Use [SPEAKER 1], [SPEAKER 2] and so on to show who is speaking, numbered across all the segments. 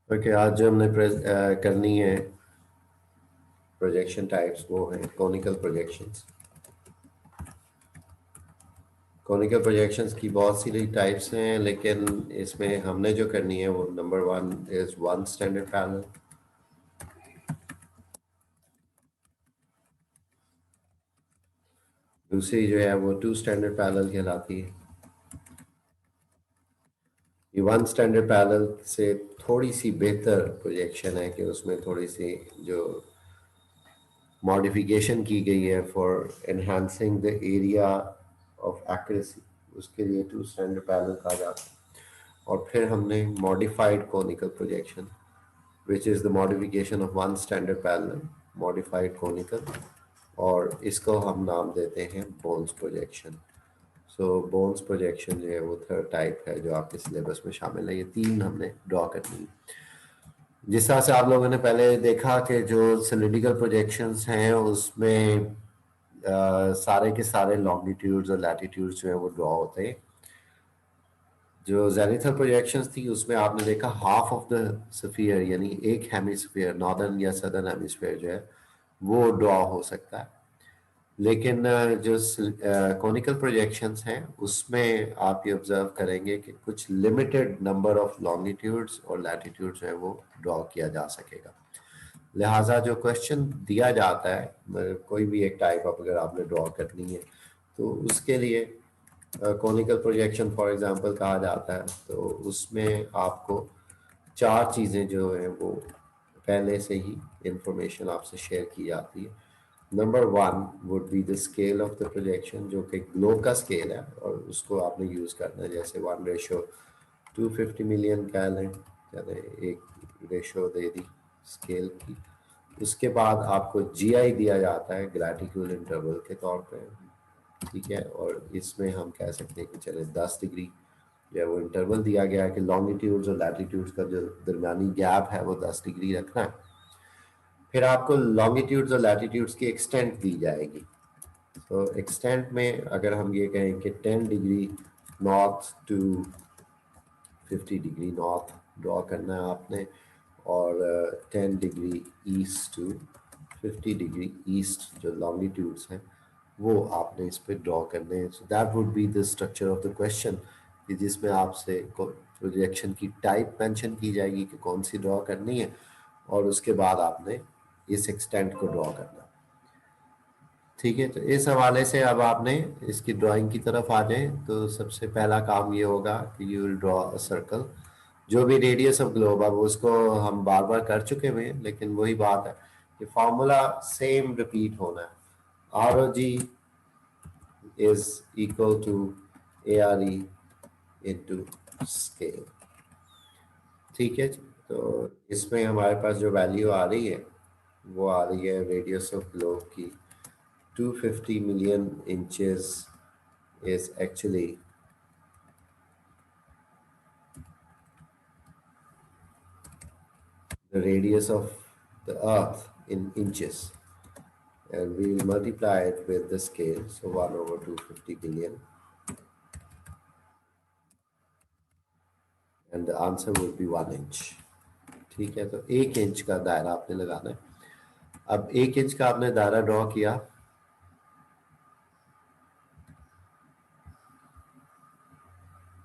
[SPEAKER 1] Okay, आज जो हमने करनी है प्रोजेक्शन टाइप्स, वो है कॉनिकल प्रोजेक्शंस। कॉनिकल प्रोजेक्शंस की बहुत सी टाइप्स हैं, लेकिन इसमें हमने जो करनी है वो number one is one standard parallel. दूसरी जो है वो टू स्टैंडर्ड पैरेलल कहलाती है। ये वन स्टैंडर्ड पैरेलल से थोड़ी सी बेहतर प्रोजेक्शन है कि उसमें थोड़ी सी जो मॉडिफिकेशन की गई है for enhancing the area of accuracy, उसके लिए टू स्टैंडर्ड पैरेलल कहा जाता है। और फिर हमने modified conical projection which is the modification of one standard parallel, modified conical, और इसको हम नाम देते हैं बोन्स प्रोजेक्शन। सो बोन्स प्रोजेक्शन जो है वो थर्ड टाइप है जो आपके सिलेबस में शामिल है। ये तीन हमने ड्रॉ करनी है। जिस तरह से आप लोगों ने पहले देखा कि जो सिलिंड्रिकल प्रोजेक्शंस हैं उसमें सारे के सारे लॉन्गिट्यूड्स और लैटिट्यूड्स जो है वो ड्रॉ होते हैं। जो जेनिथल प्रोजेक्शंस थी उसमें आपने देखा हाफ ऑफ द स्फीयर, यानी एक हेमिस्फीयर, नॉर्दर्न या सदर्न हेमिस्फीयर जो है वो ड्रॉ हो सकता है। लेकिन जो कॉनिकल प्रोजेक्शंस हैं उसमें आप ये ऑब्जर्व करेंगे कि कुछ लिमिटेड नंबर ऑफ लॉन्गिट्यूड्स और लैटिट्यूड्स जो है वो ड्रॉ किया जा सकेगा। लिहाजा जो क्वेश्चन दिया जाता है, कोई भी एक टाइप आप अगर आपने ड्रॉ करनी है तो उसके लिए कॉनिकल प्रोजेक्शन फॉर एग्जांपल कहा जाता है, तो उसमें आपको चार चीज़ें जो हैं वो पहले से ही इंफॉर्मेशन आपसे शेयर की जाती है। Number one would be the scale of the projection, जो कि ग्लोब का स्केल है और उसको आपने यूज़ करना है। जैसे 1:250 मिलियन कह लें, यानी एक रेशो दे दी स्केल की। उसके बाद आपको जीआई दिया जाता है ग्रेटिट्यूड इंटरवल के तौर पे, ठीक है। और इसमें हम कह सकते हैं कि चले 10 डिग्री जो है वो इंटरवल दिया गया है कि लॉन्गिट्यूड्स और लैटिट्यूड्स का जो दरमियानी गैप है वो 10 डिग्री रखना है। फिर आपको लॉन्गिट्यूड्स और लैटिट्यूड्स की एक्सटेंट दी जाएगी। तो एक्सटेंट में अगर हम ये कहें कि 10 डिग्री नॉर्थ टू 50 डिग्री नॉर्थ ड्रॉ करना है आपने, और 10 degree east to 50 degree east जो लॉन्गिट्यूड्स हैं वो आपने इस पे ड्रॉ करने हैं। So that would be the structure of the question, कि जिसमें आपसे प्रोजेक्शन की टाइप मेंशन की जाएगी कि कौन सी ड्रॉ करनी है, और उसके बाद आपने इस एक्सटेंट को ड्रॉ करना है। ठीक है, तो इस हवाले से अब आपने इसकी ड्राइंग की तरफ आ जाएं तो सबसे पहला काम ये होगा कि you will draw a circle. जो भी रेडियस ऑफ ग्लोब, अब उसको हम बार बार कर चुके हुए हैं लेकिन वही बात है कि फॉर्मूला सेम रिपीट होना है। R O G is equal to A R E into scale. ठीक है जी। तो इसमें हमारे पास जो वैल्यू आ रही है वो आ रही है रेडियस ऑफ ग्लोब की 250 million inches is actually the radius of the earth in inches, and we will multiply it with the scale, so 1 over 250 billion, and the answer would be 1 inch। ठीक है, तो 1 inch का दायरा आपने लगाना है। अब 1 इंच का आपने दायरा ड्रॉ किया,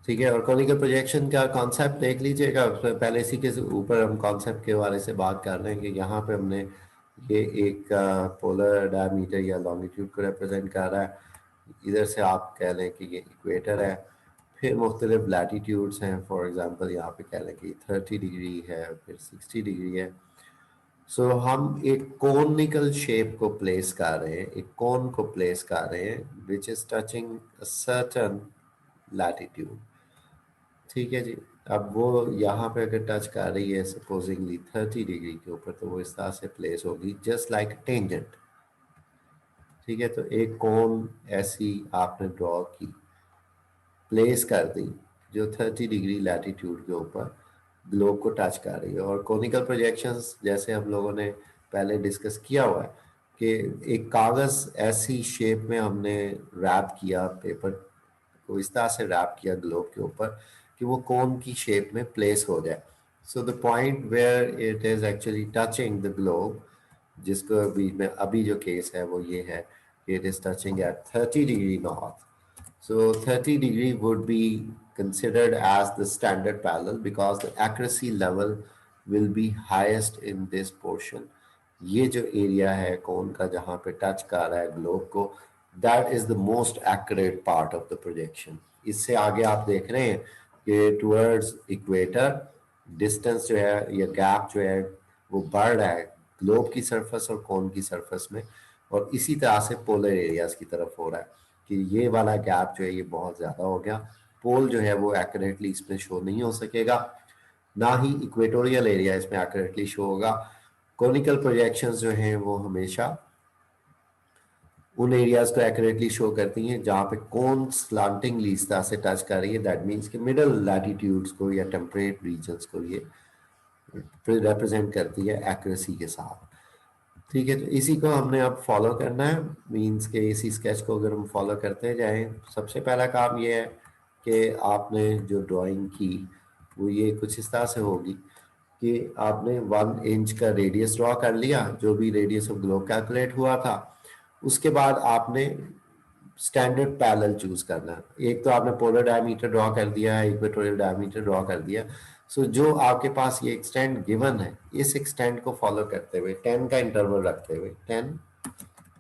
[SPEAKER 1] ठीक है। और कॉनिकल प्रोजेक्शन का कॉन्सेप्ट देख लीजिएगा, पहले इसी के ऊपर हम कॉन्सेप्ट के बारे से बात कर रहे हैं कि यहाँ पे हमने ये एक पोलर डायमीटर या लॉन्गिट्यूड को रिप्रेजेंट कर रहा है। इधर से आप कह लें कि ये इक्वेटर है। फिर मुख्तलिफ लैटिट्यूड्स हैं, फॉर एग्जांपल यहाँ पे कह लें कि 30 डिग्री है, फिर 60 डिग्री है। सो हम एक कोनिकल शेप को प्लेस कर रहे हैं, एक कोन को प्लेस कर रहे हैं which is touching a certain latitude. ठीक है जी। अब वो यहाँ पे अगर टच कर रही है सपोजिंगली 30 डिग्री के ऊपर, तो वो इस तरह से प्लेस होगी जस्ट लाइक टेंजेंट। ठीक है, तो एक कोन ऐसी आपने ड्रॉ की, प्लेस कर दी, जो 30 डिग्री लैटिट्यूड के ऊपर ग्लोब को टच कर रही है। और कोनिकल प्रोजेक्शंस जैसे हम लोगों ने पहले डिस्कस किया हुआ है कि एक कागज़ ऐसी शेप में हमने रैप किया, पेपर को इस तरह से रैप किया ग्लोब के ऊपर कि वो कोन की शेप में प्लेस हो जाए। So the point where it is actually touching the globe, जिसको अभी में अभी जो केस है वो ये है कि it is touching at 30 degree north. So 30 degree would be considered as the standard parallel because the accuracy level will be highest in this portion. ये जो एरिया है कोन का जहाँ पे टच कर रहा है ग्लोब को, that is the most accurate part of the projection. इससे आगे आप देख रहे हैं कि टुवर्ड्स इक्वेटर डिस्टेंस जो है या गैप जो है वो बढ़ रहा है ग्लोब की सरफेस और कोन की सरफेस में, और इसी तरह से पोलर एरियाज की तरफ हो रहा है कि ये वाला गैप जो है ये बहुत ज़्यादा हो गया. पोल जो है वो एक्यूरेटली इसमें शो नहीं हो सकेगा, ना ही इक्वेटोरियल एरिया इसमें एक्यूरेटली शो होगा. कॉनिकल प्रोजेक्शंस जो हैं वो हमेशा उन एरियाज को एक्यूरेटली शो करती हैं जहाँ पे कौन स्लांटिंगली इस तरह से टच कर रही है. दैट मीन्स कि मिडल लैटिट्यूड्स को या टेम्परेट रीजन्स को ये रिप्रेजेंट करती है एक्यूरेसी के साथ. ठीक है, तो इसी को हमने अब फॉलो करना है. मीन्स के इसी स्केच को अगर हम फॉलो करते जाएं, सबसे पहला काम ये है कि आपने जो ड्राइंग की वो ये कुछ इस तरह से होगी कि आपने 1 इंच का रेडियस ड्रॉ कर लिया, जो भी रेडियस ऑफ ग्लोब कैलकुलेट हुआ था. उसके बाद आपने स्टैंडर्ड पैरेलल चूज करना है. एक तो आपने पोलर डायमीटर ड्रॉ कर दिया है, इक्वेटोरियल डायमीटर ड्रॉ कर दिया. सो जो आपके पास ये एक्सटेंड गिवन है, इस एक्सटेंड को फॉलो करते हुए 10 का इंटरवल रखते हुए 10,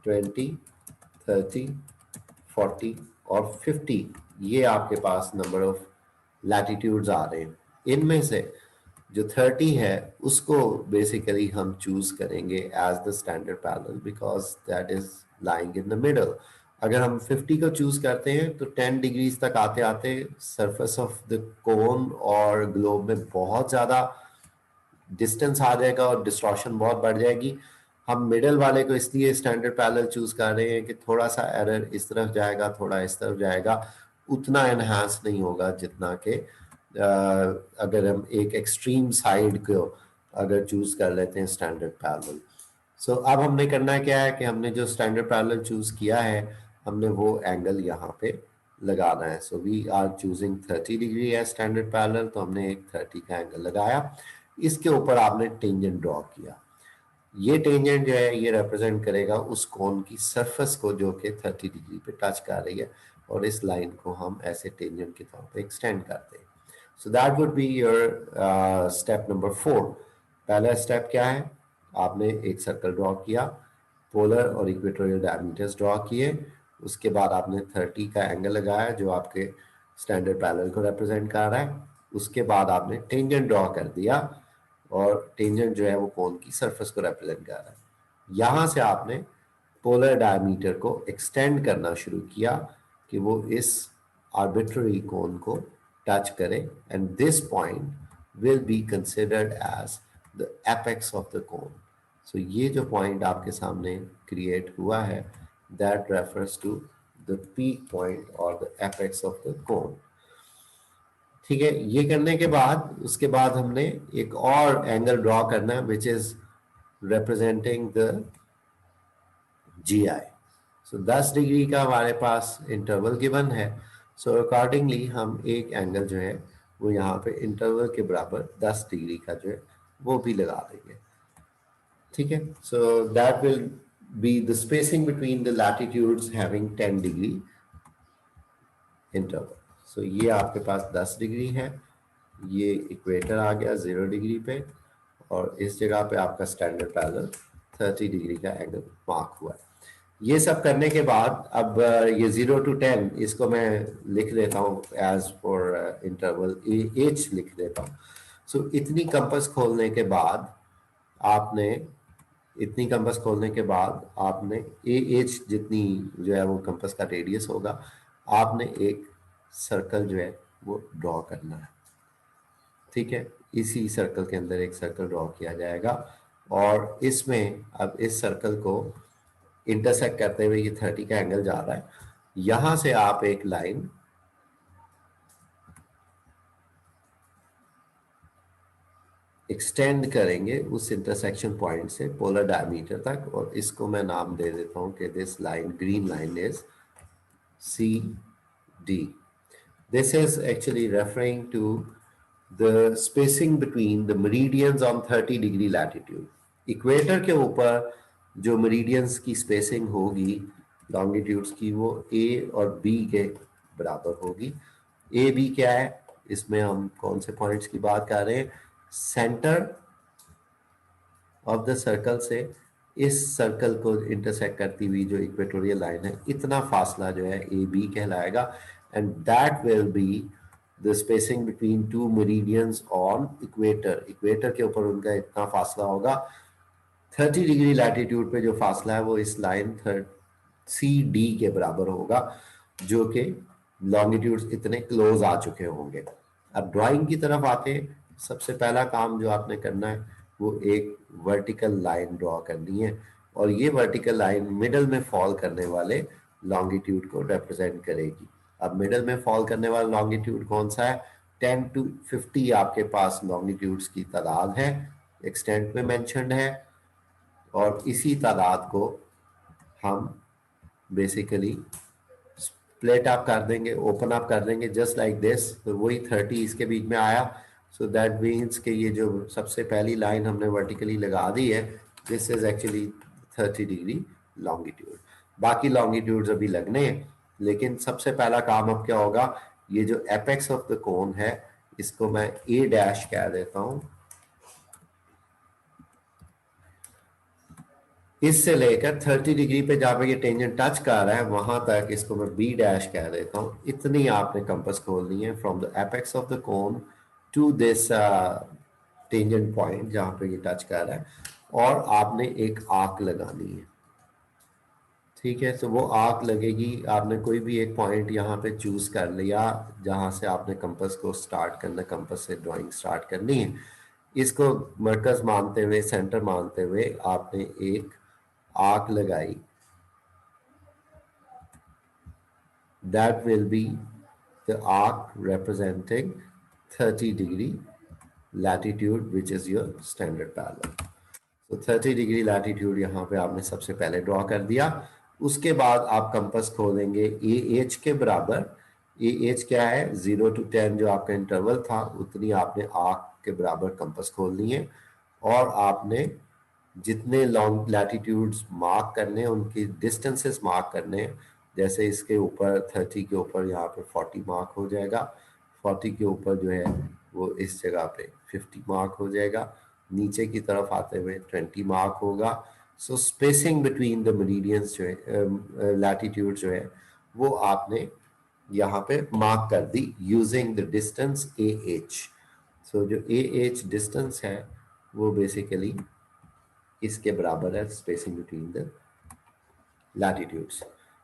[SPEAKER 1] 20, 30, 40 और 50, ये आपके पास नंबर ऑफ लैटिट्यूड्स आ रहे हैं. इनमें से जो 30 है उसको बेसिकली हम चूज करेंगे as the standard parallel because that is lying in the middle. अगर हम 50 को चूज करते हैं तो 10 डिग्रीज तक आते आते सरफेस ऑफ द कोन और ग्लोब में बहुत ज़्यादा डिस्टेंस आ जाएगा और डिस्टॉर्शन बहुत बढ़ जाएगी. हम मिडल वाले को इसलिए स्टैंडर्ड पैरेलल चूज कर रहे हैं कि थोड़ा सा एरर इस तरफ जाएगा, थोड़ा इस तरफ जाएगा, उतना एनहांस नहीं होगा जितना कि अगर हम एक एक्सट्रीम साइड को अगर चूज कर लेते हैं स्टैंडर्ड पैरेलल. सो अब हमने करना क्या है कि हमने जो स्टैंडर्ड पैरेलल चूज किया है हमने वो एंगल यहाँ पे लगाना है. So we are choosing 30 degree है स्टैंडर्ड पैरेलल, तो हमने एक 30 का एंगल लगाया. इसके ऊपर आपने टेंजेंट ड्रॉ किया. ये टेंजेंट जो है ये रिप्रेजेंट करेगा उस कोन की सरफेस को जो कि 30 डिग्री पे टच कर रही है, और इस लाइन को हम ऐसे टेंजेंट के तौर पे एक्सटेंड करते हैं. So that would be your step number 4. पहला स्टेप क्या है, आपने एक सर्कल ड्रॉ किया, पोलर और इक्वेटोरियल डायमीटर्स ड्रॉ किए. उसके बाद आपने 30 का एंगल लगाया जो आपके स्टैंडर्ड पैरेलल को रिप्रेजेंट कर रहा है. उसके बाद आपने टेंजेंट ड्रॉ कर दिया, और टेंजेंट जो है वो कोन की सरफेस को रिप्रेजेंट कर रहा है. यहाँ से आपने पोलर डायमीटर को एक्सटेंड करना शुरू किया कि वो इस आर्बिट्ररी कोन को टच करे, and this point will be considered as the apex of the cone. So ये जो पॉइंट आपके सामने क्रिएट हुआ है that refers to the peak point और the apex of the cone. ठीक है, ये करने के बाद उसके बाद हमने एक और एंगल ड्रॉ करना है which is representing the G I. सो 10 डिग्री का हमारे पास इंटरवल गिवन है. सो अकॉर्डिंगली हम एक एंगल जो है वो यहाँ पे इंटरवल के बराबर 10 डिग्री का जो है वो भी लगा देंगे. ठीक है, so that will be the spacing between the latitudes having 10 degree interval. So ये आपके पास 10 डिग्री है, ये इक्वेटर आ गया 0 डिग्री पे, और इस जगह पे आपका स्टैंडर्ड पैरेलल 30 डिग्री का एंगल मार्क हुआ है. ये सब करने के बाद अब ये 0 to 10 इसको मैं लिख देता हूँ एज फॉर इंटरवल एच लिख देता हूँ. सो इतनी कंपास खोलने के बाद आपने ए एच जितनी जो है वो कंपास का रेडियस होगा, आपने एक सर्कल जो है वो ड्रॉ करना है. ठीक है, इसी सर्कल के अंदर एक सर्कल ड्रॉ किया जाएगा, और इसमें अब इस सर्कल को इंटरसेक्ट करते हुए ये 30 का एंगल जा रहा है. यहां से आप एक लाइन एक्सटेंड करेंगे उस इंटरसेक्शन पॉइंट से पोलर डायमीटर तक, और इसको मैं नाम दे देता हूं कि this line, green line is C D. This is actually referring to the spacing between the meridians on 30 degree latitude. Equator के ऊपर जो मेरिडियंस की स्पेसिंग होगी लॉन्गिट्यूड्स की, वो ए और बी के बराबर होगी। ए बी क्या है, इसमें हम कौन से पॉइंट्स की बात कर रहे हैं? सेंटर ऑफ द सर्कल से इस सर्कल को इंटरसेक्ट करती हुई जो इक्वेटोरियल लाइन है, इतना फासला जो है ए बी कहलाएगा। And that will be the spacing between two meridians on equator. Equator के ऊपर उनका इतना फासला होगा। 30 डिग्री लैटिट्यूड पे जो फासला है वो इस लाइन सी डी के बराबर होगा, जो कि लॉन्गिट्यूड्स इतने क्लोज आ चुके होंगे। अब ड्राइंग की तरफ आते हैं। सबसे पहला काम जो आपने करना है वो एक वर्टिकल लाइन ड्रॉ करनी है, और ये वर्टिकल लाइन मिडल में फॉल करने वाले लॉन्गिट्यूड को रिप्रेजेंट करेगी। अब मिडल में फॉल करने वाला लॉन्गिट्यूड कौन सा है? 10 to 50 आपके पास लॉन्गिट्यूड्स की तादाद है, एक्सटेंट में मेंशन्ड है, और इसी तादाद को हम बेसिकली स्प्लिट अप कर देंगे, ओपन अप कर देंगे जस्ट लाइक दिस। तो वही 30 इसके बीच में आया। सो दैट मीन्स कि ये जो सबसे पहली लाइन हमने वर्टिकली लगा दी है, this is actually 30 degree longitude. बाकी लॉन्गिट्यूड्स अभी लगने हैं, लेकिन सबसे पहला काम अब क्या होगा? ये जो एपेक्स ऑफ द कोन है, इसको मैं ए डैश कह देता हूं। इससे लेकर 30 डिग्री पे जहाँ पे ये टेंजेंट टच कर रहा है वहां तक इसको मैं बी डैश कह देता हूँ। इतनी आपने कंपास खोलनी है from the apex of the cone to this tangent point जहाँ पे ये टच कर रहा है, और आपने एक आर्क लगानी है। ठीक है, तो वो आर्क लगेगी। आपने कोई भी एक पॉइंट यहाँ पे चूज कर लिया जहाँ से आपने कंपास को स्टार्ट करना, कंपास से ड्राइंग स्टार्ट करनी है। इसको मरकज मानते हुए, सेंटर मानते हुए आपने एक आर्क लगाई। That will be the arc representing 30 degree latitude, which is your standard parallel. तो 30 डिग्री लैटिट्यूड यहाँ पे आपने सबसे पहले ड्रॉ कर दिया। उसके बाद आप कंपास खोलेंगे ए एच के बराबर। ए एच क्या है? 0 to 10 जो आपका इंटरवल था, उतनी आपने आर्क के बराबर कंपास खोलनी है, और आपने जितने लॉन्ग लैटिट्यूड्स मार्क करने हैं उनकी डिस्टेंसेस मार्क करने हैं। जैसे इसके ऊपर 30 के ऊपर यहाँ पे 40 मार्क हो जाएगा, 40 के ऊपर जो है वो इस जगह पे 50 मार्क हो जाएगा, नीचे की तरफ आते हुए 20 मार्क होगा। सो स्पेसिंग बिटवीन द मेरिडियंस जो है, लैटिट्यूड जो है, वो आपने यहाँ पे मार्क कर दी using the distance A H. So जो ए एच डिस्टेंस है वो बेसिकली इसके बराबर है, स्पेसिंग बिटवीन द लैटिट्यूड्स।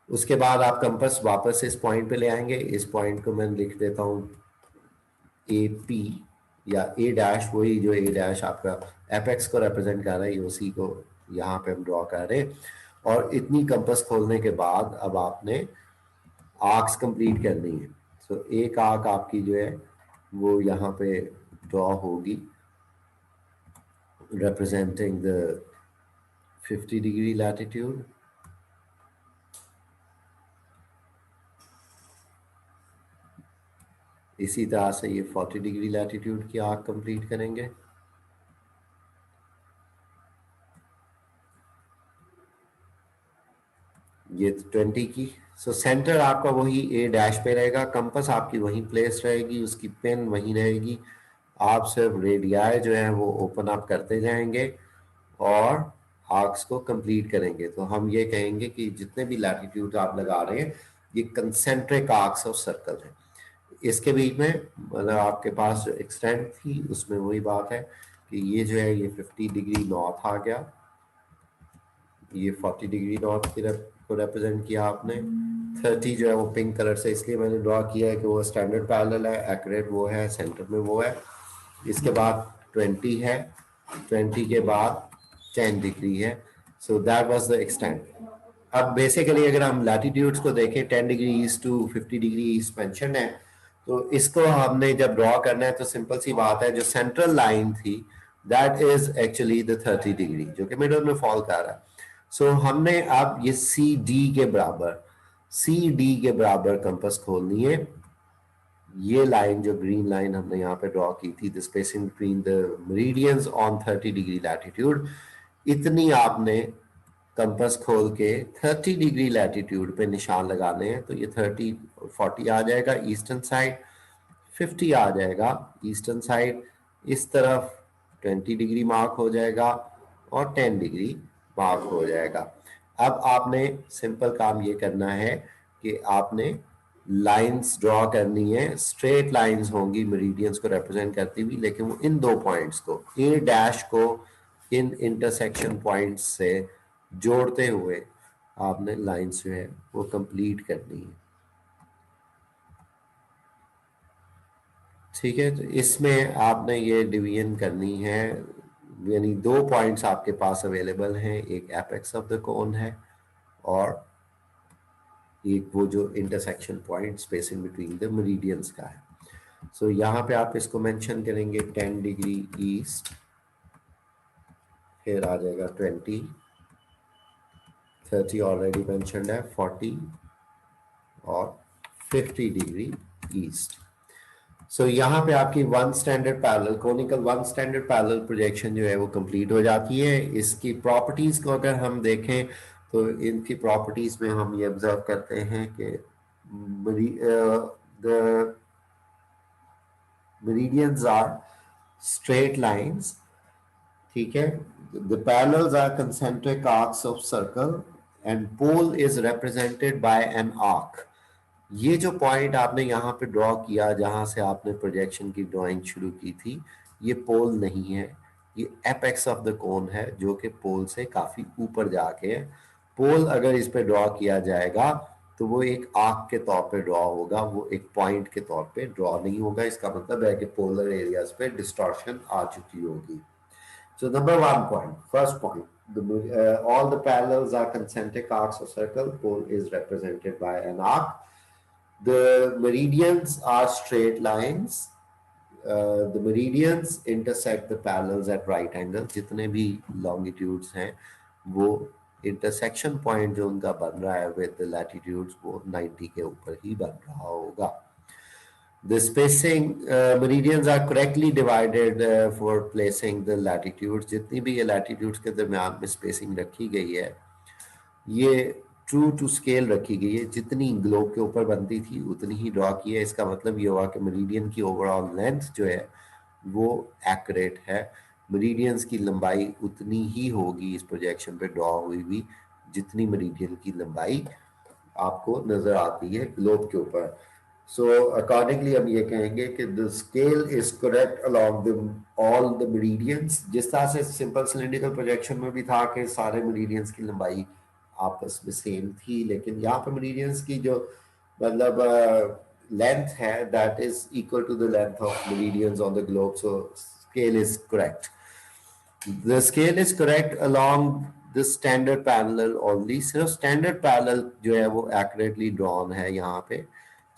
[SPEAKER 1] उसके बाद आप कंपास वापस इस पॉइंट पे ले आएंगे। इस पॉइंट को मैं लिख देता हूँ ए पी या ए डैश, वही जो ए डैश आपका एपेक्स को रिप्रेजेंट कर रहा है, उसी को यहाँ पे हम ड्रॉ कर रहे हैं। और इतनी कंपास खोलने के बाद अब आपने आर्क्स कंप्लीट करनी है। सो एक आर्क आपकी जो है वो यहाँ पे ड्रॉ होगी representing the 50 degree latitude, इसी तरह से ये 40 डिग्री लैटिट्यूड की आर्क कंप्लीट करेंगे। ये 20 की। सो सेंटर आपका वही ए डैश पे रहेगा, कंपास आपकी वहीं प्लेस रहेगी, उसकी पेन वहीं रहेगी। आप सिर्फ रेडियाई जो है वो ओपन अप करते जाएंगे और आर्क्स को कंप्लीट करेंगे। तो हम ये कहेंगे कि जितने भी लैटिट्यूड आप लगा रहे हैं ये कंसेंट्रिक आर्क्स ऑफ सर्कल है। इसके बीच में मतलब आपके पास जो एक्सटेंट थी उसमें वही बात है कि ये जो है ये 50 डिग्री नॉर्थ आ गया, ये 40 डिग्री नॉर्थ को रिप्रेजेंट किया आपने। 30 जो है वो पिंक कलर से इसलिए मैंने ड्रॉ किया है कि वो स्टैंडर्ड पैरेलल है, एक्यूरेट वो है, सेंटर में वो है। इसके बाद 20 है, 20 के बाद 10 डिग्री है। So that was the extent. अब बेसिकली अगर हम लैटिट्यूड्स को देखें 10 degree east to 50 degree east mention है, तो इसको हमने जब ड्रॉ करना है तो सिंपल सी बात है, जो सेंट्रल लाइन थी that is actually the 30 degree जो कि मिडल में फॉल कर रहा है। सो हमने अब ये सी डी के बराबर कंपास खोलनी है ये लाइन जो ग्रीन लाइन हमने यहाँ पे ड्रॉ की थी, the spacing between the meridians on 30 degree latitude, इतनी आपने कंपास खोल के 30 डिग्री लैटिट्यूड पे निशान लगाने हैं। तो ये 30 40 आ जाएगा ईस्टर्न साइड, 50 आ जाएगा ईस्टर्न साइड, इस तरफ 20 डिग्री मार्क हो जाएगा और 10 डिग्री मार्क हो जाएगा। अब आपने सिंपल काम ये करना है कि आपने लाइंस ड्रॉ करनी है, स्ट्रेट लाइंस होंगी मेरिडियंस को रिप्रेजेंट करती हुई, लेकिन वो इन दो पॉइंट्स को, ए डैश को इन इंटरसेक्शन पॉइंट्स से जोड़ते हुए आपने लाइंस जो है वो कंप्लीट करनी है। ठीक है, तो इसमें आपने ये डिवीजन करनी है, यानी दो पॉइंट्स आपके पास अवेलेबल हैं, एक एपेक्स ऑफ द कोन है और एक वो जो intersection point spacing between the meridians का है। सो यहाँ पे आप इसको मेंशन करेंगे 10 डिग्री ईस्ट, फिर आ जाएगा 20, 30 ऑलरेडी मेंशन्ड है, 40 और 50 डिग्री ईस्ट। सो यहाँ पे आपकी one standard parallel conical one standard parallel projection जो है वो कंप्लीट हो जाती है। इसकी प्रॉपर्टीज को अगर हम देखें तो इनकी प्रॉपर्टीज में हम ये ऑब्जर्व करते हैं कि the meridians are straight lines, ठीक है, the parallels are concentric arcs of circle and pole is represented by an arc। ये जो पॉइंट आपने यहाँ पे ड्रॉ किया जहां से आपने प्रोजेक्शन की ड्राइंग शुरू की थी, ये पोल नहीं है, ये एपेक्स ऑफ द कोन है जो कि पोल से काफी ऊपर जाके है। पोल अगर इस पे ड्रॉ किया जाएगा तो वो एक आर्क के तौर पे ड्रॉ होगा, वो एक पॉइंट के तौर पे ड्रॉ नहीं होगा। इसका मतलब है कि पोलर एरियाज पे डिस्टॉर्शन आ चुकी होगी। So number 1 point, first point, all the parallels are concentric arcs of circle. Pole is represented by an arc. The meridians are straight lines. The meridians intersect the parallels at right angle. जितने भी longitudes हैं वो intersection point जो उनका बन रहा है with the latitudes वो 90 के ऊपर ही बन रहा होगा। The spacing meridians are correctly divided for placing the latitudes। जितनी भी ये latitudes के दरमियान में spacing रखी गई है ये ट्रू टू स्केल रखी गई है, जितनी ग्लोब के ऊपर बनती थी उतनी ही ड्रॉ की है। इसका मतलब ये हुआ कि मेरिडियन की ओवरऑल लेंथ जो है वो एक्यूरेट है। मेरिडियंस की लंबाई उतनी ही होगी इस प्रोजेक्शन पे ड्रॉ हुई हुई जितनी मेरिडियन की लंबाई आपको नजर आती है ग्लोब के ऊपर। सो अकॉर्डिंगली हम ये कहेंगे कि the scale is correct along the all the meridians. जिस तरह से सिंपल सिलेंड्रिकल प्रोजेक्शन में भी था कि सारे मेरिडियंस की लंबाई आपस में सेम थी, लेकिन यहाँ पे मेरिडियंस की जो मतलब लेंथ है that is equal to the length of meridians on the globe. So scale is correct, the scale is correct along the standard parallel only. सिर्फ स्टैंडर्ड पैरेलल जो है वो एक्यूरेटली ड्रॉन है यहाँ पे।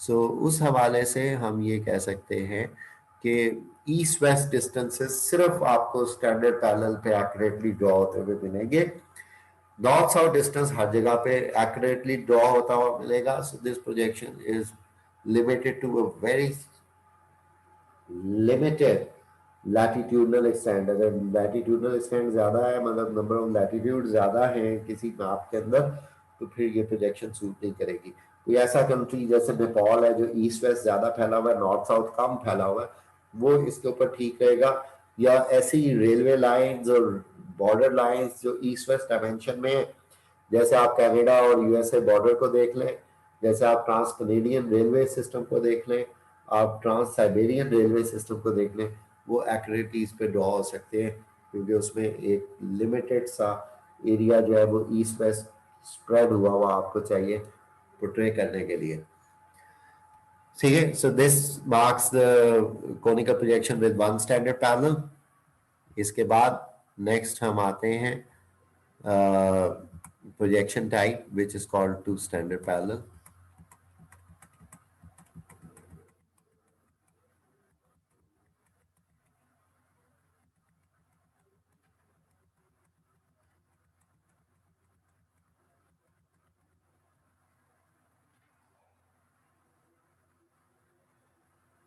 [SPEAKER 1] सो उस हवाले से हम ये कह सकते हैं कि ईस्ट वेस्ट डिस्टेंसेस सिर्फ आपको स्टैंडर्ड पैरेलल पे एक्यूरेटली ड्रॉ होते हुए मिलेंगे। नॉर्थ साउथ डिस्टेंस हर जगह पे एक्यूरेटली ड्रॉ होता हुआ मिलेगा। So this projection is limited to a very limited latitudinal extent. अगर लैटिट्यूडनल एक्सटेंट ज्यादा है, मतलब नंबर ऑफ लैटिट्यूड ज्यादा है किसी मैप के अंदर, तो फिर ये प्रोजेक्शन सूट नहीं करेगी। कोई ऐसा कंट्री जैसे नेपाल है जो ईस्ट वेस्ट ज्यादा फैला हुआ है, नॉर्थ साउथ कम फैला हुआ है, वो इसके ऊपर ठीक रहेगा। या ऐसी रेलवे लाइंस और बॉर्डर लाइंस जो ईस्ट वेस्ट डायमेंशन में है, जैसे आप कनाडा और यूएसए बॉर्डर को देख लें, जैसे आप ट्रांस कनेडियन रेलवे सिस्टम को देख लें, आप ट्रांस साइबेरियन रेलवे सिस्टम को देख लें, वो एक्यूरेटली इस पे ड्रॉ हो सकते हैं क्योंकि उसमें एक लिमिटेड सा एरिया जो है वो ईस्ट वेस्ट स्प्रेड हुआ हुआ आपको चाहिए पोर्ट्रे करने के लिए। ठीक है, so this marks the conical projection with one standard parallel. इसके बाद नेक्स्ट हम आते हैं projection type which is called two standard parallel।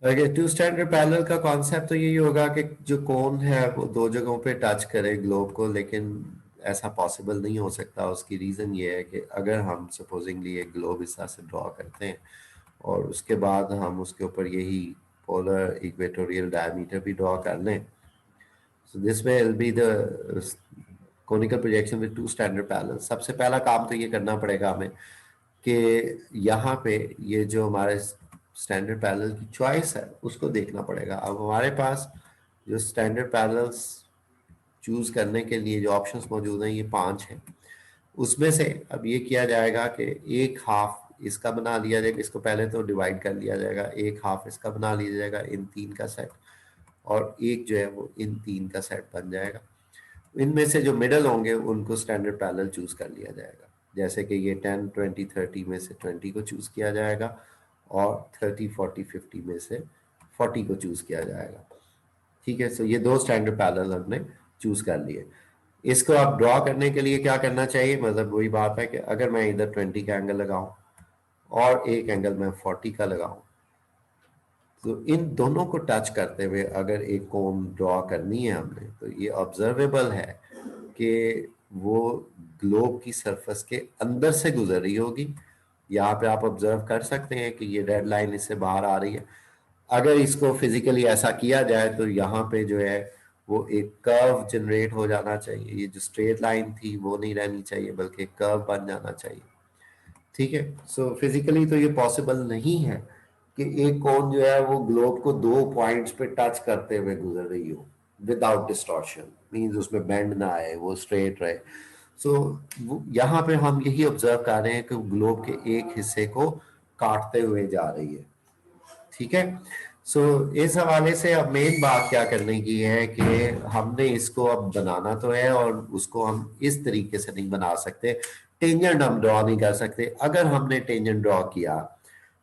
[SPEAKER 1] अगर टू स्टैंडर्ड पैरेलल का कॉन्सेप्ट तो यही होगा कि जो कोन है वो दो जगहों पे टच करे ग्लोब को, लेकिन ऐसा पॉसिबल नहीं हो सकता। उसकी रीज़न ये है कि अगर हम सपोजिंगली एक ग्लोब इस तरह से ड्रॉ करते हैं और उसके बाद हम उसके ऊपर यही पोलर इक्वेटोरियल डायमीटर भी ड्रॉ कर लें, so this will be the conical projection with two standard parallel। सबसे पहला काम तो ये करना पड़ेगा हमें कि यहाँ पे ये जो हमारे स्टैंडर्ड पैरेलल की चॉइस है उसको देखना पड़ेगा। अब हमारे पास जो स्टैंडर्ड पैरेलल्स चूज करने के लिए जो ऑप्शंस मौजूद हैं ये 5 हैं। उसमें से अब ये किया जाएगा कि एक हाफ इसका बना लिया जाएगा, इसको पहले तो डिवाइड कर लिया जाएगा, एक हाफ इसका बना लिया जाएगा इन 3 का सेट, और एक जो है वो इन 3 का सेट बन जाएगा। इनमें से जो मिडल होंगे उनको स्टैंडर्ड पैरेलल चूज कर लिया जाएगा। जैसे कि ये 10 20 30 में से 20 को चूज किया जाएगा और 30 40 50 में से 40 को चूज किया जाएगा। ठीक है, सो ये दो स्टैंडर्ड पैरेलल हमने चूज कर लिए। इसको आप ड्रॉ करने के लिए क्या करना चाहिए, मतलब वही बात है कि अगर मैं इधर 20 का एंगल लगाऊं और एक एंगल मैं 40 का लगाऊं, तो इन दोनों को टच करते हुए अगर एक कोन ड्रॉ करनी है हमने, तो ये ऑब्जर्वेबल है कि वो ग्लोब की सरफेस के अंदर से गुजर रही होगी। यहाँ पे आप ऑब्जर्व कर सकते हैं कि ये रेड लाइन इससे बाहर आ रही है। अगर इसको फिजिकली ऐसा किया जाए तो यहाँ पे जो है वो एक कर्व जनरेट हो जाना चाहिए। ये जो स्ट्रेट लाइन थी वो नहीं रहनी चाहिए बल्कि कर्व बन जाना चाहिए। ठीक है, सो फिजिकली तो ये पॉसिबल नहीं है कि एक कोन जो है वो ग्लोब को दो पॉइंट्स पे टच करते हुए गुजर रही हो विदाउट डिस्टॉर्शन, मींस उसमें बेंड ना आए, वो स्ट्रेट रहे। सो यहाँ पे हम यही ऑब्जर्व कर रहे हैं कि ग्लोब के एक हिस्से को काटते हुए जा रही है। ठीक है, सो इस हवाले से अब मेन बात क्या करने की है कि हमने इसको अब बनाना तो है और उसको हम इस तरीके से नहीं बना सकते, टेंजेंट हम ड्रॉ नहीं कर सकते। अगर हमने टेंजेंट ड्रॉ किया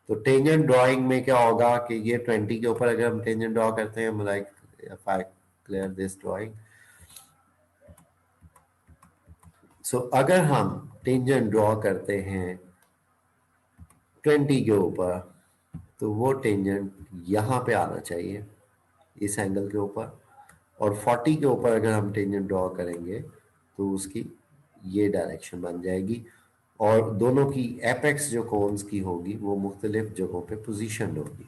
[SPEAKER 1] तो टेंजेंट ड्राइंग में क्या होगा कि ये 20 के ऊपर अगर हम टेंजेंट ड्रॉ करते हैं, like if I clear this drawing, so अगर हम टेंजेंट ड्रॉ करते हैं 20 के ऊपर, तो वो टेंजेंट यहाँ पे आना चाहिए इस एंगल के ऊपर, और 40 के ऊपर अगर हम टेंजेंट ड्रॉ करेंगे तो उसकी ये डायरेक्शन बन जाएगी। और दोनों की एपेक्स जो कोन्स की होगी वो मुख्तलिफ जगहों पे पोजीशन होगी।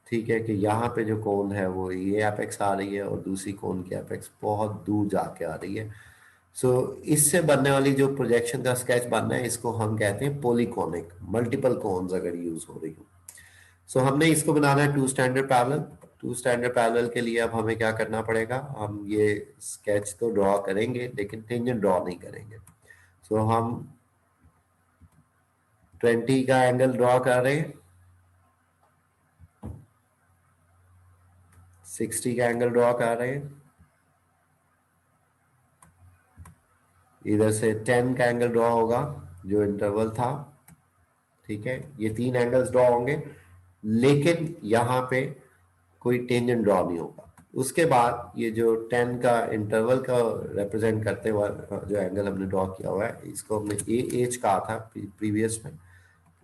[SPEAKER 1] ठीक है, कि यहाँ पे जो कोन है वो ये एपेक्स आ रही है और दूसरी कोन की एपेक्स बहुत दूर जाके आ रही है। सो इससे बनने वाली जो प्रोजेक्शन का स्केच बनना है इसको हम कहते हैं पॉलीकोनिक, मल्टीपल कोन्स अगर यूज हो रही हो। सो हमने इसको बनाना है two standard parallel. Two standard parallel के लिए अब हमें क्या करना पड़ेगा, हम ये स्केच तो ड्रॉ करेंगे लेकिन टेंजेंट ड्रॉ नहीं करेंगे। सो हम 20 का एंगल ड्रॉ कर रहे हैं, 60 का एंगल ड्रॉ कर रहे हैं, इधर से 10 का एंगल ड्रॉ होगा जो इंटरवल था। ठीक है, ये 3 एंगल्स ड्रॉ होंगे लेकिन यहाँ पे कोई टेंजेंट ड्रॉ नहीं होगा। उसके बाद ये जो 10 का इंटरवल का रिप्रेजेंट करते हुए जो एंगल हमने ड्रॉ किया हुआ है इसको हमने ए एच कहा था प्रीवियस में।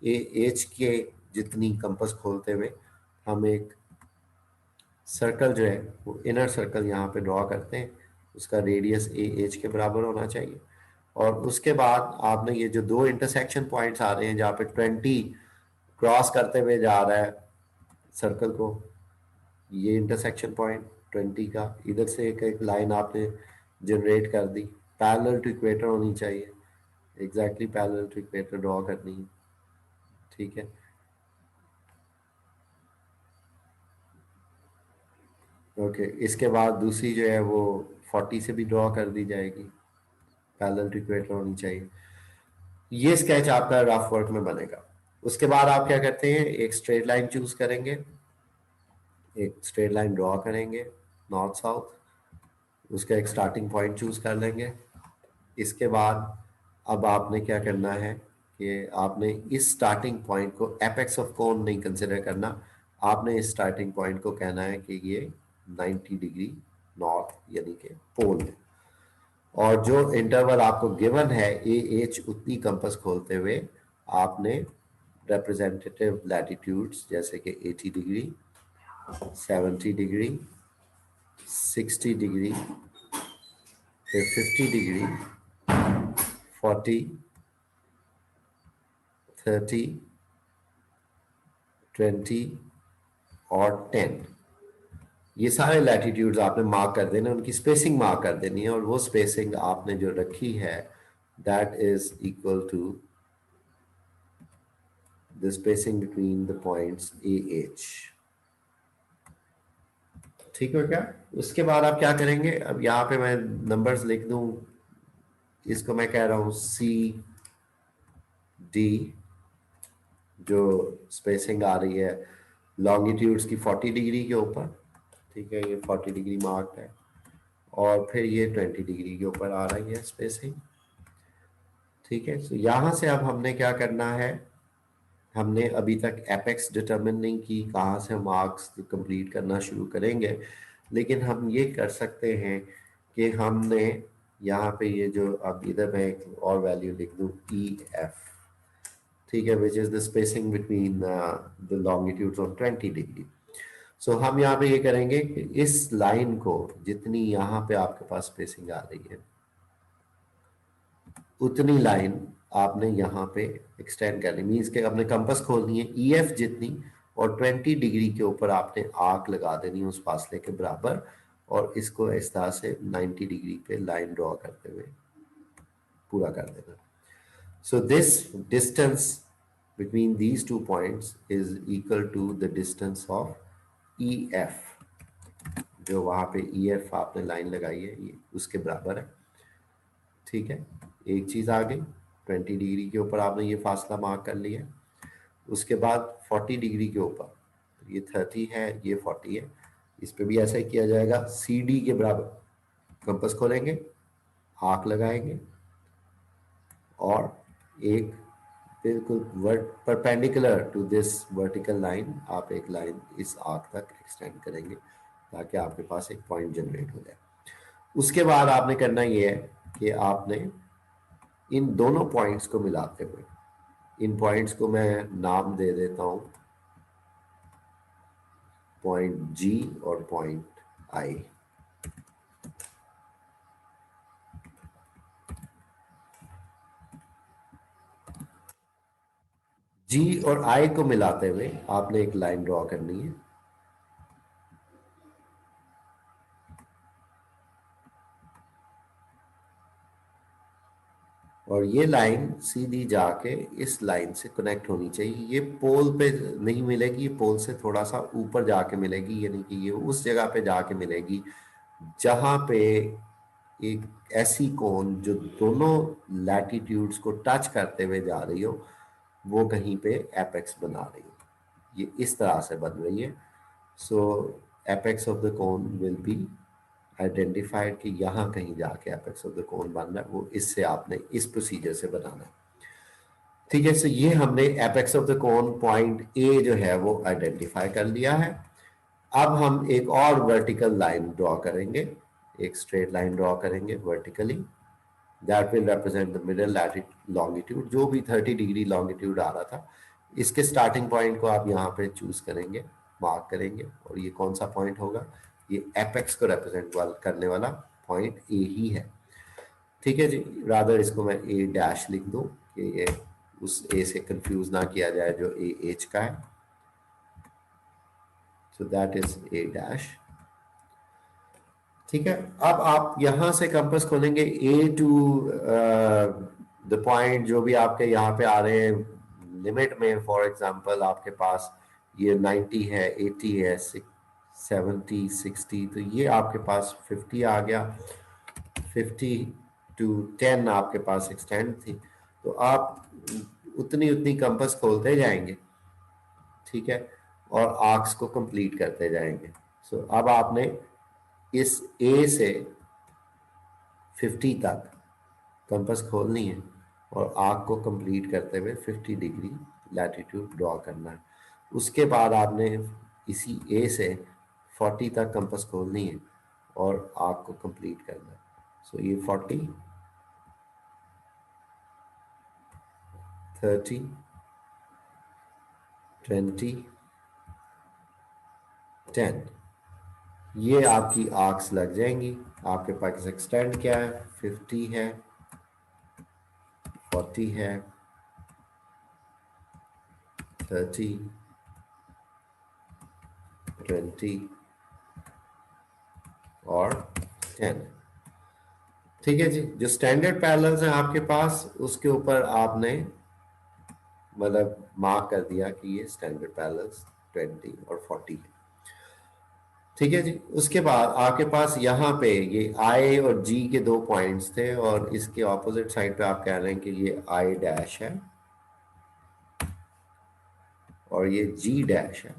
[SPEAKER 1] ए एच के जितनी कंपास खोलते हुए हम एक सर्कल जो है वो इनर सर्कल यहाँ पे ड्रॉ करते हैं, उसका रेडियस ए एच के बराबर होना चाहिए। और उसके बाद आपने ये जो दो इंटरसेक्शन पॉइंट्स आ रहे हैं जहाँ पे 20 क्रॉस करते हुए जा रहा है सर्कल को, ये इंटरसेक्शन पॉइंट 20 का, इधर से एक लाइन आपने जनरेट कर दी, पैरेलल टू इक्वेटर होनी चाहिए, exactly parallel to equator draw करनी है। ठीक है, ओके, इसके बाद दूसरी जो है वो 40 से भी ड्रॉ कर दी जाएगी, पैरेलल टू इक्वेटर होनी चाहिए। ये स्केच आपका रफ वर्क में बनेगा। उसके बाद आप क्या करते हैं, एक स्ट्रेट लाइन चूज करेंगे, एक स्ट्रेट लाइन ड्रॉ करेंगे नॉर्थ साउथ, उसका एक स्टार्टिंग पॉइंट चूज कर लेंगे। इसके बाद अब आपने क्या करना है कि आपने इस स्टार्टिंग पॉइंट को एपेक्स ऑफ कोन नहीं कंसिडर करना, आपने इस स्टार्टिंग पॉइंट को कहना है कि ये 90 डिग्री नॉर्थ यानी कि पोल है। और जो इंटरवल आपको गिवन है ए एच, उतनी कंपास खोलते हुए आपने रिप्रेजेंटेटिव लैटिट्यूड्स जैसे कि 80 डिग्री 70 डिग्री, 60 डिग्री, फिर 50 डिग्री, 40, 30, 20 और 10। ये सारे लैटिट्यूड्स आपने मार्क कर देने, उनकी स्पेसिंग मार्क कर देनी है, और वो स्पेसिंग आपने जो रखी है that is equal to the spacing between the points A H. ठीक है क्या? उसके बाद आप क्या करेंगे, अब यहाँ पे मैं नंबर्स लिख दूं, इसको मैं कह रहा हूं सी डी, जो स्पेसिंग आ रही है लॉन्गिट्यूड्स की 40 डिग्री के ऊपर। ठीक है, ये 40 डिग्री मार्क है, और फिर ये 20 डिग्री के ऊपर आ रही है स्पेसिंग। ठीक है, तो यहाँ से अब हमने क्या करना है, हमने अभी तक एपेक्स डिटरमिन नहीं की, कहाँ से हम आर्क्स कंप्लीट करना शुरू करेंगे, लेकिन हम ये कर सकते हैं कि हमने यहाँ पे ये जो, अब इधर मैं एक और वैल्यू लिख दूँ ई एफ। ठीक है, which is the spacing between the longitudes of 20 degree. So हम यहाँ पे ये करेंगे कि इस लाइन को, जितनी यहाँ पे आपके पास स्पेसिंग आ रही है, उतनी लाइन आपने यहाँ पे एक्सटेंड करनी, मीन्स के अपने कंपास खोलनी है ई एफ जितनी, और 20 डिग्री के ऊपर आपने आर्क लगा देनी है उस फासले के बराबर, और इसको इस तरह से 90 डिग्री पे लाइन ड्रॉ करते हुए पूरा कर देना। So this distance between these two points is equal to the distance of EF, जो वहां पे EF आपने लाइन लगाई है ये उसके बराबर है। ठीक है, एक चीज आ गई, 20 डिग्री के ऊपर आपने ये फासला मार्क कर लिया। उसके बाद 40 डिग्री के ऊपर, ये 30 है, ये 40 है, इस पे भी ऐसा ही किया जाएगा, सी डी के बराबर कंपास खोलेंगे, आर्क लगाएंगे, और एक बिल्कुल perpendicular to this vertical line आप एक लाइन इस आर्क तक एक्सटेंड करेंगे, ताकि आपके पास एक पॉइंट जनरेट हो जाए। उसके बाद आपने करना ये है कि आपने इन दोनों पॉइंट्स को मिलाते हुए, इन पॉइंट्स को मैं नाम दे देता हूं पॉइंट जी और पॉइंट आई। जी और आई को मिलाते हुए आपने एक लाइन ड्रॉ करनी है, और ये लाइन सीधी जाके इस लाइन से कनेक्ट होनी चाहिए। ये पोल पे नहीं मिलेगी, ये पोल से थोड़ा सा ऊपर जाके मिलेगी, यानी कि ये उस जगह पे जाके मिलेगी जहां पे एक ऐसी कोन जो दोनों लैटिट्यूड्स को टच करते हुए जा रही हो, वो कहीं पे एपेक्स बना रही हो। ये इस तरह से बन रही है। So apex of the cone will be identified कि यहाँ कहीं जाके एपेक्स ऑफ द कोन बनना है, वो इससे आपने इस प्रोसीजर से बनाना है। ठीक है, सो ये हमने apex of the cone point A जो है वो आइडेंटिफाई कर लिया है। अब हम एक और वर्टिकल लाइन ड्रॉ करेंगे, एक स्ट्रेट लाइन ड्रॉ करेंगे vertically, that will represent the middle longitude, जो भी 30 डिग्री लॉन्गिट्यूड आ रहा था। इसके स्टार्टिंग पॉइंट को आप यहाँ पे चूज करेंगे, मार्क करेंगे, और ये कौन सा पॉइंट होगा, ये एपेक्स को रिप्रेजेंट करने वाला पॉइंट ए ही है। ठीक है जी, रादर इसको मैं ए डैश लिख दूं कि ये उस ए से कंफ्यूज ना किया जाए जो ए एच का है। So that is a dash. ठीक है, अब आप यहां से कंपास खोलेंगे ए टू द पॉइंट जो भी आपके यहाँ पे आ रहे हैं लिमिट में। फॉर एग्जांपल आपके पास ये 90 है, 80 है, 70, 60, तो ये आपके पास 50 आ गया। 50 टू 10 आपके पास एक्सटेंड थी, तो आप उतनी उतनी कंपास खोलते जाएंगे। ठीक है, और आर्क्स को कंप्लीट करते जाएंगे। सो अब आपने इस ए से 50 तक कंपास खोलनी है, और आर्क को कंप्लीट करते हुए 50 डिग्री लैटिट्यूड ड्रॉ करना है। उसके बाद आपने इसी ए से 40 तक कंपास खोलनी है, और आर्क को कंप्लीट करना है। सो ये 40, 30, 20 10। ये आपकी आर्क्स लग जाएंगी। आपके पास एक्सटेंड क्या है, 50 है, 40 है, 30, 20 और 10। ठीक है जी। जो स्टैंडर्ड पैरेलल्स हैं आपके पास, उसके ऊपर आपने मतलब मार्क कर दिया कि ये स्टैंडर्ड पैरेलल्स 20 और 40 है। ठीक है जी। उसके बाद आपके पास यहाँ पे ये आई और जी के दो पॉइंट्स थे, और इसके ऑपोजिट साइड पे आप कह रहे हैं कि ये आई डैश है और ये जी डैश है,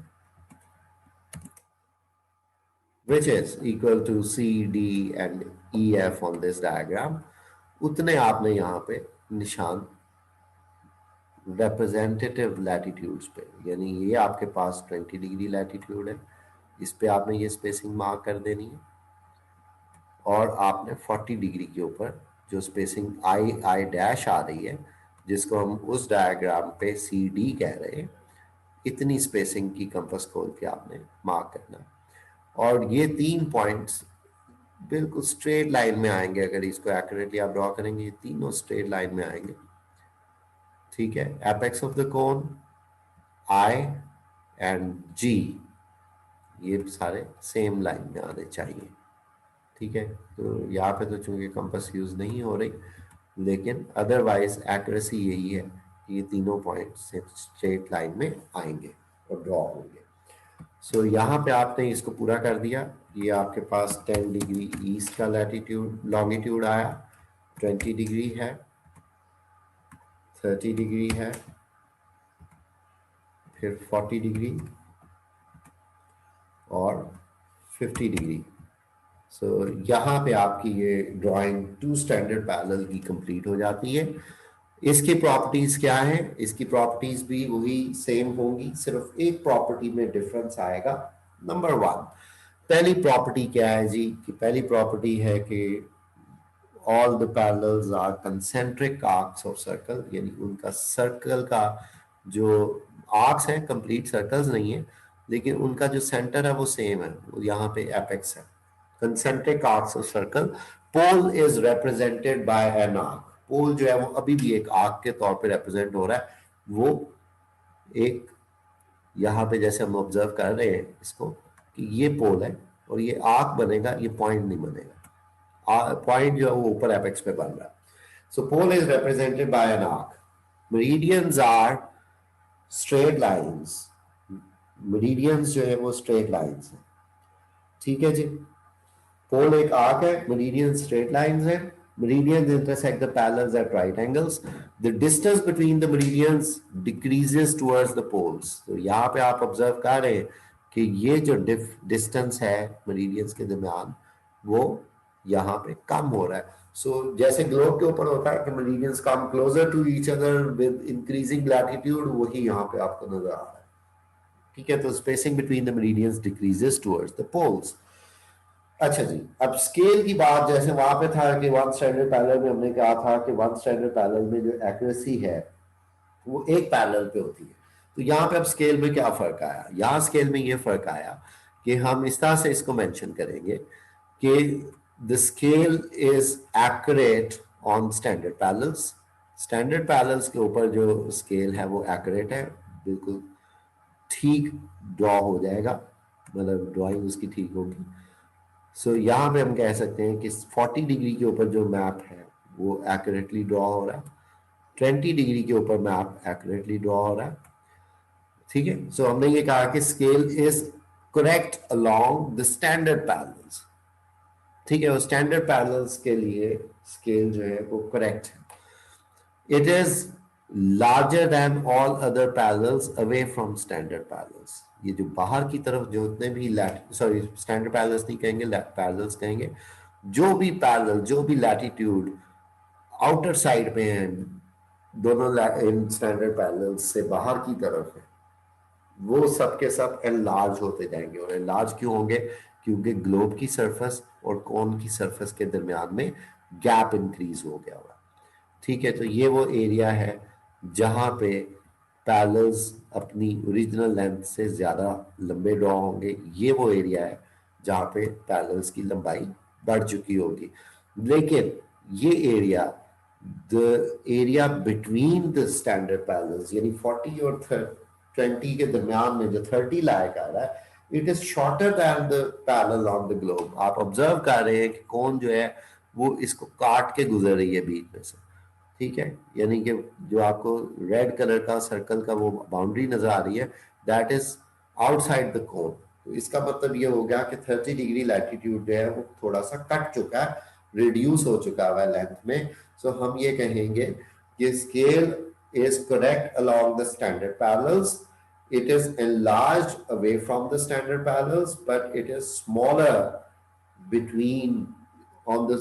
[SPEAKER 1] which is equal to C, D and E, F on this diagram। उतने आपने यहाँ पे निशान रिप्रेजेंटेटिव लैटिट्यूड्स पे, यानी ये आपके पास 20 डिग्री लैटिट्यूड है, इस पे आपने ये स्पेसिंग मार्क कर देनी है, और आपने 40 डिग्री के ऊपर जो स्पेसिंग आई आई डैश आ रही है, जिसको हम उस डायग्राम पे सी डी कह रहे हैं, इतनी स्पेसिंग की कंपास खोल के आपने मार्क करना है। और ये 3 पॉइंट्स बिल्कुल स्ट्रेट लाइन में आएंगे। अगर इसको एक्यूरेटली आप ड्रॉ करेंगे, ये तीनों स्ट्रेट लाइन में आएंगे। ठीक है। Apex of the cone, I and G, ये सारे सेम लाइन में आने चाहिए। ठीक है। तो यहाँ पे तो चूंकि कंपास यूज नहीं हो रही, लेकिन अदरवाइज एक्यूरेसी यही है कि ये तीनों पॉइंट स्ट्रेट लाइन में आएंगे और ड्रॉ होंगे। सो यहाँ पे आपने इसको पूरा कर दिया। ये आपके पास 10 डिग्री ईस्ट का लैटिट्यूड लॉन्गिट्यूड आया, 20 डिग्री है, 30 डिग्री है, फिर 40 डिग्री और 50 डिग्री। सो यहाँ पे आपकी ये ड्राइंग 2 स्टैंडर्ड पैरेलल की कंप्लीट हो जाती है। इसकी प्रॉपर्टीज क्या है? इसकी प्रॉपर्टीज भी वही सेम होंगी, सिर्फ एक प्रॉपर्टी में डिफरेंस आएगा। नंबर 1, पहली प्रॉपर्टी क्या है जी? कि पहली प्रॉपर्टी है कि all the parallels are concentric arcs of circle, यानी उनका सर्कल का जो आर्क्स है कंप्लीट सर्कल्स नहीं है, लेकिन उनका जो सेंटर है वो सेम है, वो यहाँ पे एपेक्स है। Concentric arcs of circle, pole is represented by an arc. Pole जो है वो अभी भी एक आर्क के तौर पे रिप्रेजेंट हो रहा है। वो एक यहाँ पे जैसे हम ऑब्जर्व कर रहे हैं इसको, कि ये पोल है और ये आर्क बनेगा, ये पॉइंट नहीं बनेगा। पॉइंट जो है वो ऊपर एपेक्स पे बन रहा है। So pole is represented by an arc. Meridians are straight lines. Meridians जो है वो स्ट्रेट लाइंस है। ठीक है जी। पोल एक आर्क है, मेरिडियन स्ट्रेट लाइंस है। Meridians intersect the parallels at right angles. The distance between the meridians decreases towards the poles. तो यहाँ पे आप ऑब्जर्व कर रहे हैं कि ये जो डिस्टेंस है मेरिडियंस के दरमियान, वो यहाँ पे कम हो रहा है। सो जैसे ग्लोब के ऊपर होता है कि meridians come closer to each other with increasing latitude, वही यहाँ पे आपको नजर आ रहा है। ठीक है। तो spacing between the meridians decreases towards the poles. अच्छा जी। अब स्केल की बात, जैसे वहां पे था कि 1 स्टैंडर्ड पैरेलल में हमने कहा था कि 1 स्टैंडर्ड पैरेलल में जो एक्यूरेसी है वो एक पैरेलल पे होती है। तो यहाँ पे अब स्केल में क्या फर्क आया? यहाँ स्केल में ये फर्क आया कि हम इस तरह से इसको मेंशन करेंगे कि the scale is accurate on standard parallels. Standard parallels के ऊपर जो स्केल है वो एक्यूरेट है, बिल्कुल ठीक ड्रॉ हो जाएगा, मतलब ड्राइंग उसकी ठीक होगी। सो यहाँ पे हम कह सकते हैं कि 40 डिग्री के ऊपर जो मैप है वो एक्यूरेटली ड्रॉ हो रहा है, 20 डिग्री के ऊपर मैप एक्यूरेटली ड्रॉ हो रहा है। ठीक है। सो हमने ये कहा कि scale is correct along the standard parallels. ठीक है। और स्टैंडर्ड पैरेलल्स के लिए स्केल जो है वो करेक्ट है। It is larger than all other parallels away from standard parallels. ये जो बाहर की तरफ जो उतने भी सॉरी स्टैंडर्ड पैरेलल्स नहीं कहेंगे, पैरेलल्स कहेंगे, जो भी पैरेलल, जो भी लैटिट्यूड आउटर साइड में है, दोनों इन स्टैंडर्ड पैरेलल्स से बाहर की तरफ है, वो सब के सब एनलार्ज होते जाएंगे। और एनलार्ज क्यों होंगे? क्योंकि ग्लोब की सरफेस और कोन की सरफेस के दरमियान में गैप इंक्रीज हो गया हुआ। ठीक है। तो ये वो एरिया है जहां पे पैरेलल्स अपनी ओरिजिनल लेंथ से ज़्यादा लंबे ड्रॉ होंगे। ये वो एरिया है जहाँ पे पैरेलल्स की लंबाई बढ़ चुकी होगी। लेकिन ये area, the area between the standard parallels, यानी 40 और 20 के दरमियान में जो 30 लायक आ रहा है, it is shorter than the parallel on the globe. आप ऑब्जर्व कर रहे हैं कि कौन जो है वो इसको काट के गुजर रही है बीच में से, ठीक है। यानी कि जो आपको रेड कलर का सर्कल का वो बाउंड्री नजर आ रही है, that is outside the cone. तो इसका मतलब ये हो गया कि 30 डिग्री लैटिट्यूड जो है वो थोड़ा सा कट चुका है, रिड्यूस हो चुका है लेंथ में। सो हम ये कहेंगे कि scale is correct along the standard parallels. It is enlarged away from the standard parallels, but it is smaller between on the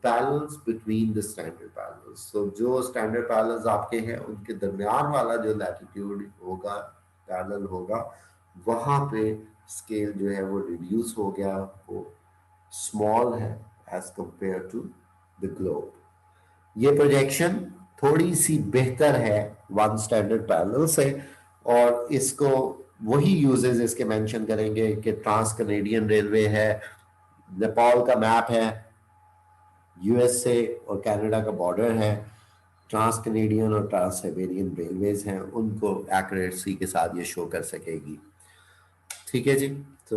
[SPEAKER 1] parallels between the standard parallels. So जो standard parallels आपके हैं उनके दरमियान वाला जो latitude होगा, parallel होगा, वहां पे स्केल जो है वो रिड्यूस हो गया, वो स्मॉल है as compare to the globe. ये प्रोजेक्शन थोड़ी सी बेहतर है वन स्टैंडर्ड पैरेलल से, और इसको वही यूजेस इसके मेंशन करेंगे कि ट्रांस कनेडियन रेलवे है, नेपाल का मैप है, यूएसए और कनाडा का बॉर्डर है, ट्रांस कनेडियन और ट्रांस साइबेरियन रेलवेज हैं, उनको एक्यूरेसी के साथ ये शो कर सकेगी। ठीक है जी। तो